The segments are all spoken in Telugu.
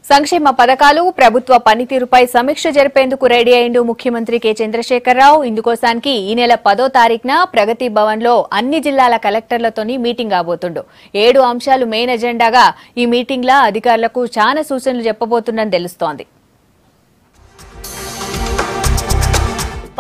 సంక్షేమ పథకాలు ప్రభుత్వ పనితీరుపై సమీక్ష జరిపేందుకు రెడీ అయ్యిండు ముఖ్యమంత్రి కె చంద్రశేఖరరావు. ఇందుకోసానికి ఈ నెల 10వ తారీఖున ప్రగతి భవన్ లో అన్ని జిల్లాల కలెక్టర్లతోని మీటింగ్ కాబోతుండు. 7 అంశాలు మెయిన్ ఎజెండాగా ఈ మీటింగ్ లో అధికారులకు చాలా సూచనలు చెప్పబోతుందని తెలుస్తోంది.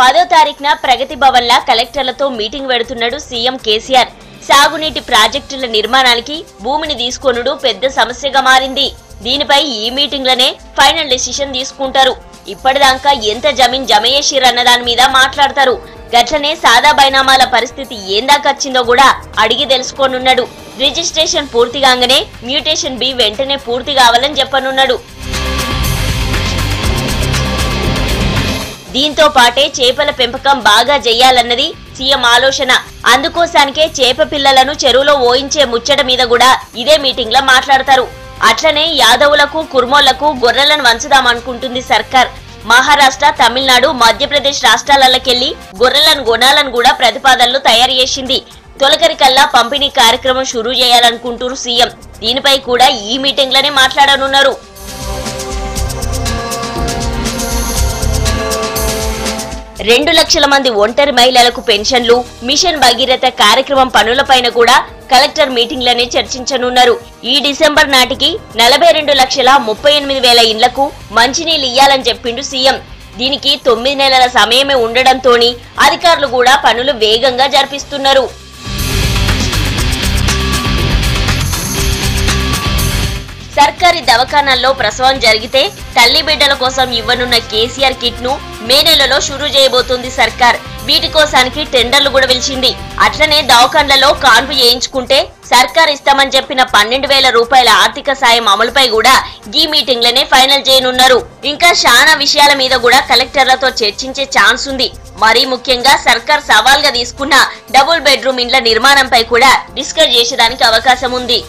10వ తారీఖున ప్రగతి భవన్ లా కలెక్టర్లతో మీటింగ్ పెడుతున్నాడు సీఎం కేసీఆర్. సాగునీటి ప్రాజెక్టుల నిర్మాణానికి భూమిని తీసుకొనుడు పెద్ద సమస్యగా మారింది. దీనిపై ఈ మీటింగ్ లోనే ఫైనల్ డెసిషన్ తీసుకుంటారు. ఇప్పటిదాకా ఎంత జమీన్ జమయేషిర్ అన్న దాని మీద మాట్లాడతారు. గట్లనే సాదా బైనామాల పరిస్థితి ఏందాకొచ్చిందో కూడా అడిగి తెలుసుకోనున్నాడు. రిజిస్ట్రేషన్ పూర్తిగానే మ్యూటేషన్ బి వెంటనే పూర్తి కావాలని చెప్పనున్నాడు. దీంతో పాటే చేపల పెంపకం బాగా చేయాలన్నది సీఎం ఆలోచన. అందుకోసానికే చేప పిల్లలను చెరువులో ఓయించే ముచ్చట మీద కూడా ఇదే మీటింగ్ లో మాట్లాడతారు. అట్లనే యాదవులకు కుర్మోళ్లకు గొర్రెలను వంచుదామనుకుంటుంది సర్కార్. మహారాష్ట్ర, తమిళనాడు, మధ్యప్రదేశ్ రాష్ట్రాలకెళ్లి గొర్రెలను కొనాలని కూడా ప్రతిపాదనలు తయారు చేసింది. తొలకరికల్లా పంపిణీ కార్యక్రమం షురూ చేయాలనుకుంటున్నారు సీఎం. దీనిపై కూడా ఈ మీటింగ్ లోనే మాట్లాడనున్నారు. 2 లక్షల మంది ఒంటరి మహిళలకు పెన్షన్లు, మిషన్ భగీరథ కార్యక్రమం పనులపైన కూడా కలెక్టర్ మీటింగ్ లోనే చర్చించనున్నారు. ఈ డిసెంబర్ నాటికి 42,38,000 ఇండ్లకు మంచినీళ్లు ఇయ్యాలని చెప్పిండు సీఎం. దీనికి 9 నెలల సమయమే ఉండడంతోని అధికారులు కూడా పనులు వేగంగా జరిపిస్తున్నారు. సర్కారీ దవాఖానాల్లో ప్రసవం జరిగితే తల్లి బిడ్డల కోసం ఇవ్వనున్న కేసీఆర్ కిట్ ను మే నెలలో షురూ చేయబోతుంది సర్కార్. వీటి కోసానికి టెండర్లు కూడా పిలిచింది. అట్లనే దవాఖాన్లలో కాన్పు చేయించుకుంటే సర్కార్ ఇస్తామని చెప్పిన 12,000 రూపాయల ఆర్థిక సాయం అమలుపై కూడా ఈ మీటింగ్ లోనే ఫైనల్ చేయనున్నారు. ఇంకా చాలా విషయాల మీద కూడా కలెక్టర్లతో చర్చించే ఛాన్స్ ఉంది. మరీ ముఖ్యంగా సర్కార్ సవాల్ గా తీసుకున్న డబుల్ బెడ్రూమ్ ఇండ్ల నిర్మాణంపై కూడా డిస్కస్ చేసేదానికి అవకాశం ఉంది.